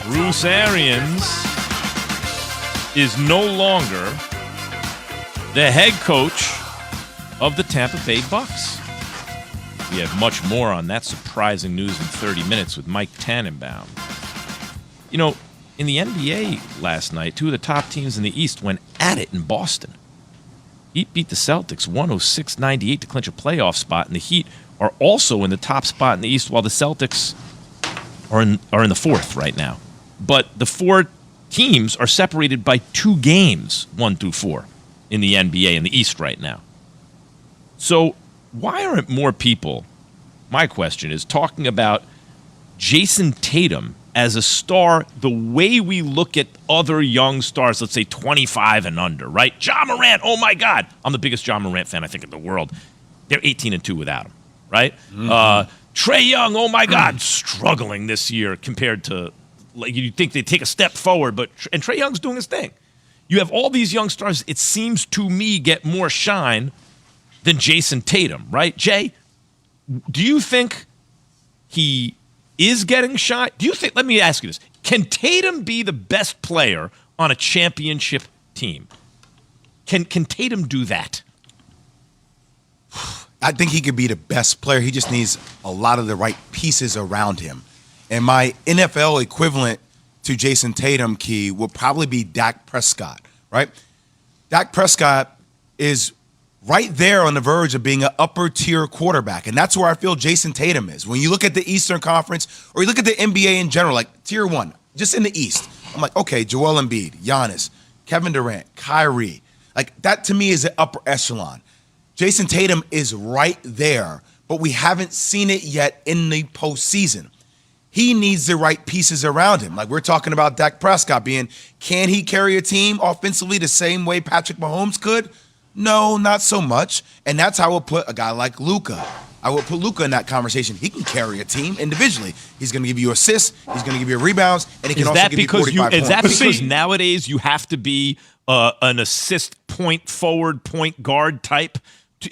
Bruce Arians is no longer the head coach of the Tampa Bay Bucks. We have much more on that surprising news in 30 minutes with Mike Tannenbaum. You know, in the NBA last night, two of the top teams in the East went at it in Boston. Heat beat the Celtics 106-98 to clinch a playoff spot, and the Heat are also in the top spot in the East, while the Celtics are in the fourth right now. But the four teams are separated by 2 games, 1 through 4, in the NBA in the East right now. So why aren't more people, my question is, talking about Jason Tatum as a star the way we look at other young stars, let's say 25 and under, right? Ja Morant, oh my God. I'm the biggest Ja Morant fan, I think, in the world. They're 18-2 without him, right? Mm-hmm. Trae Young, oh my God, struggling this year compared to, like, you'd think they'd take a step forward, and Trae Young's doing his thing. You have all these young stars, it seems to me, get more shine than Jason Tatum, right? Jay, do you think he is getting shine? Let me ask you this. Can Tatum be the best player on a championship team? Can Tatum do that? I think he could be the best player. He just needs a lot of the right pieces around him. And my NFL equivalent to Jason Tatum, Key, will probably be Dak Prescott, right? Dak Prescott is right there on the verge of being an upper-tier quarterback, and that's where I feel Jason Tatum is. When you look at the Eastern Conference, or you look at the NBA in general, like Tier 1, just in the East, I'm like, okay, Joel Embiid, Giannis, Kevin Durant, Kyrie. Like, that to me is an upper echelon. Jason Tatum is right there, but we haven't seen it yet in the postseason. He needs the right pieces around him. Like we're talking about Dak Prescott being, can he carry a team offensively the same way Patrick Mahomes could? No, not so much. And that's how I would put a guy like Luka. I would put Luka in that conversation. He can carry a team individually. He's going to give you assists. He's going to give you rebounds, and he can also give you 45 points. Is that because nowadays you have to be an assist point forward, point guard type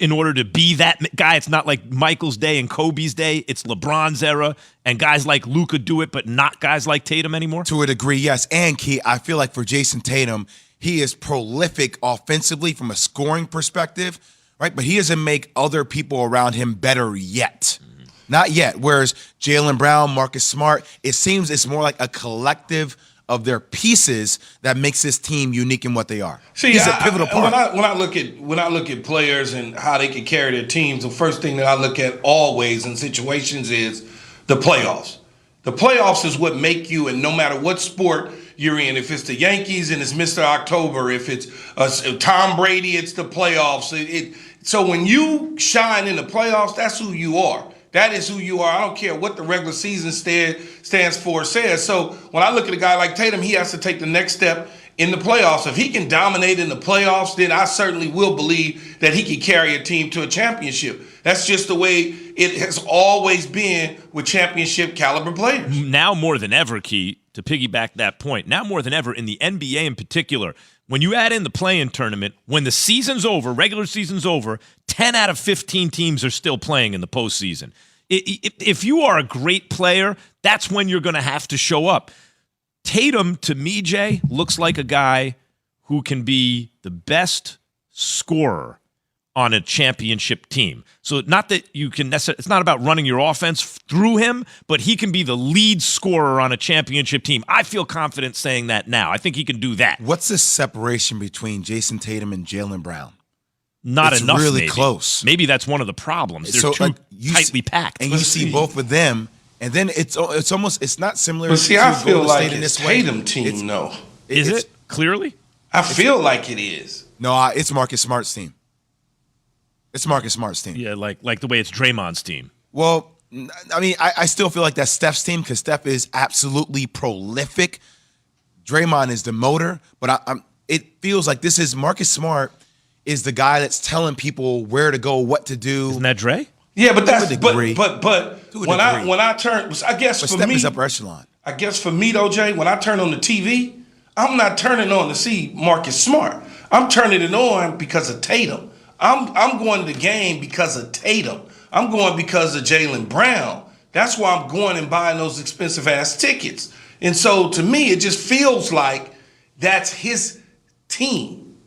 in order to be that guy? It's not like Michael's day and Kobe's day. It's LeBron's era, and guys like Luka do it, but not guys like Tatum anymore? To a degree, yes. And, Key, I feel like for Jason Tatum, he is prolific offensively from a scoring perspective, right? But he doesn't make other people around him better yet. Not yet. Whereas Jaylen Brown, Marcus Smart, it seems it's more like a collective of their pieces that makes this team unique in what they are. See, he's a pivotal part. When I look at players and how they can carry their teams, the first thing that I look at always in situations is the playoffs. The playoffs is what make you, and no matter what sport you're in, if it's the Yankees and it's Mr. October, if it's Tom Brady, it's the playoffs. So when you shine in the playoffs, that's who you are. That is who you are. I don't care what the regular season stands for or says. So when I look at a guy like Tatum, he has to take the next step in the playoffs. If he can dominate in the playoffs, then I certainly will believe that he can carry a team to a championship. That's just the way it has always been with championship caliber players. Now more than ever, Key, to piggyback that point, now more than ever in the NBA in particular, when you add in the play-in tournament, when the season's over, regular season's over, 10 out of 15 teams are still playing in the postseason. If you are a great player, that's when you're going to have to show up. Tatum, to me, Jay, looks like a guy who can be the best scorer on a championship team. So not that you can necessarily, it's not about running your offense through him, but he can be the lead scorer on a championship team. I feel confident saying that now. I think he can do that. What's the separation between Jason Tatum and Jaylen Brown? Not enough, really maybe. Close. Maybe that's one of the problems. They're too tightly packed. And you see both of them, and then it's almost, it's not similar but see, to I feel Golden like State in it's this way. Tatum team, no. Is it? Clearly? I feel like it is. No, it's Marcus Smart's team. It's Marcus Smart's team. Yeah, like the way it's Draymond's team. Well, I mean, I still feel like that's Steph's team because Steph is absolutely prolific. Draymond is the motor, but it feels like this is Marcus Smart is the guy that's telling people where to go, what to do. Isn't that Dre? Yeah, but that's but when I turn, I guess but for Steph me, is upper echelon. I guess for me though, Jay, when I turn on the TV, I'm not turning on to see Marcus Smart. I'm turning it on because of Tatum. I'm going to the game because of Tatum. I'm going because of Jaylen Brown. That's why I'm going and buying those expensive ass tickets. And so to me, it just feels like that's his team.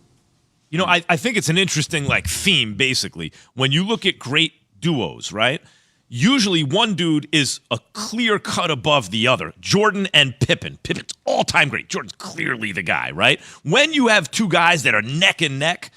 You know, I think it's an interesting theme, basically. When you look at great duos, right? Usually one dude is a clear cut above the other. Jordan and Pippen. Pippen's all-time great. Jordan's clearly the guy, right? When you have two guys that are neck and neck,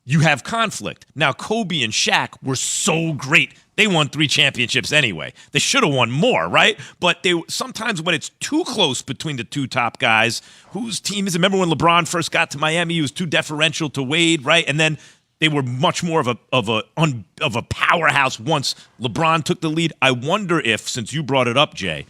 you have conflict. Now, Kobe and Shaq were so great. They won 3 championships anyway. They should have won more, right? But sometimes when it's too close between the two top guys, whose team is it? Remember when LeBron first got to Miami, he was too deferential to Wade, right? And then they were much more of a powerhouse once LeBron took the lead. I wonder if, since you brought it up, Jay,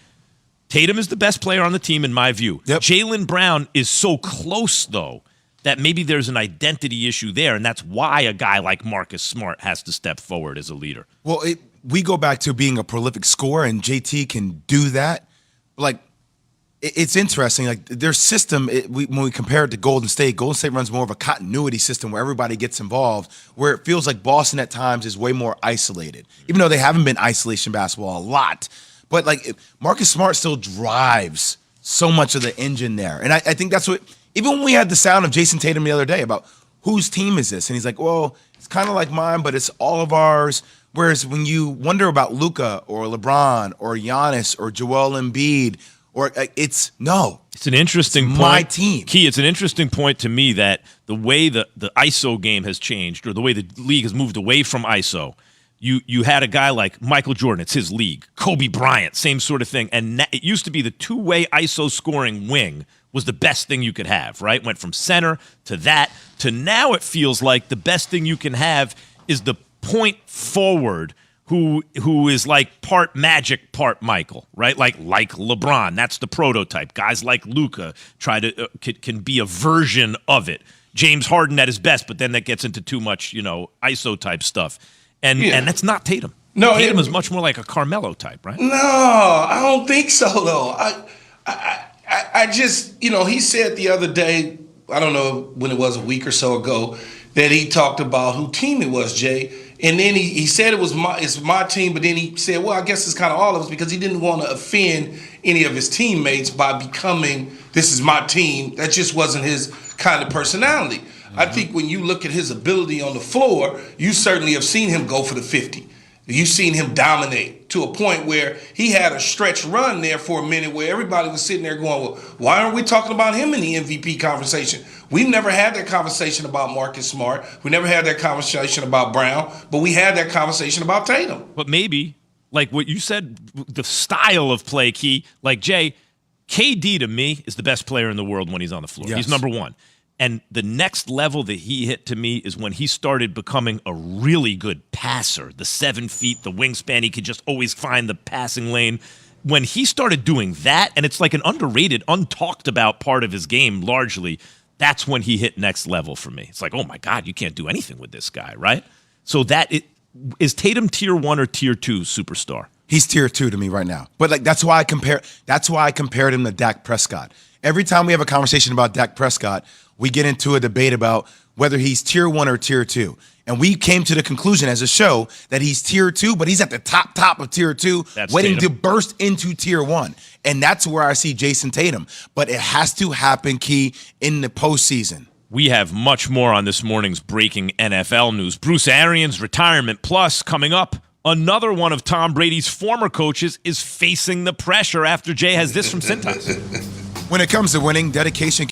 Tatum is the best player on the team in my view. Yep. Jaylen Brown is so close, though, that maybe there's an identity issue there, and that's why a guy like Marcus Smart has to step forward as a leader. Well, we go back to being a prolific scorer, and JT can do that. It's interesting. Their system, when we compare it to Golden State runs more of a continuity system where everybody gets involved, where it feels like Boston at times is way more isolated, even though they haven't been isolation basketball a lot. But Marcus Smart still drives so much of the engine there. And I think that's what, even when we had the sound of Jason Tatum the other day about whose team is this? And he's like, well, it's kind of like mine, but it's all of ours. Whereas when you wonder about Luka or LeBron or Giannis or Joel Embiid, it's an interesting point. My team. Key, it's an interesting point to me that the way the ISO game has changed, or the way the league has moved away from ISO, you had a guy like Michael Jordan, it's his league. Kobe Bryant, same sort of thing. And it used to be the two-way ISO scoring wing was the best thing you could have, right? Went from center to that to now it feels like the best thing you can have is the point forward who is part Magic, part Michael, right? Like LeBron. That's the prototype. Guys like Luka can be a version of it. James Harden at his best, but then that gets into too much, ISO type stuff. And that's not Tatum. No, Tatum is much more like a Carmelo type, right? No, I don't think so, though. I just, he said the other day, I don't know when it was, a week or so ago, that he talked about who team it was, Jay. And then he said it's my team, but then he said, well, I guess it's kind of all of us, because he didn't want to offend any of his teammates by becoming, this is my team. That just wasn't his kind of personality. Mm-hmm. I think when you look at his ability on the floor, you certainly have seen him go for the 50. You've seen him dominate to a point where he had a stretch run there for a minute where everybody was sitting there going, well, why aren't we talking about him in the MVP conversation? We've never had that conversation about Marcus Smart. We never had that conversation about Brown, but we had that conversation about Tatum. But maybe, like what you said, the style of play, Key, Jay, KD to me is the best player in the world when he's on the floor. Yes. He's number one. And the next level that he hit to me is when he started becoming a really good passer. The 7 feet, the wingspan, he could just always find the passing lane. When he started doing that, and it's like an underrated, untalked about part of his game largely, that's when he hit next level for me. It's like, oh my God, you can't do anything with this guy, right? So is Tatum tier 1 or tier 2 superstar? He's tier 2 to me right now. But that's why I compared him to Dak Prescott. Every time we have a conversation about Dak Prescott, we get into a debate about whether he's tier 1 or tier 2. And we came to the conclusion as a show that he's tier 2, but he's at the top of tier 2, waiting to burst into tier 1. And that's where I see Jason Tatum. But it has to happen, Key, in the postseason. We have much more on this morning's breaking NFL news. Bruce Arians' retirement, plus coming up, another one of Tom Brady's former coaches is facing the pressure after Jay has this from Cintas. When it comes to winning, dedication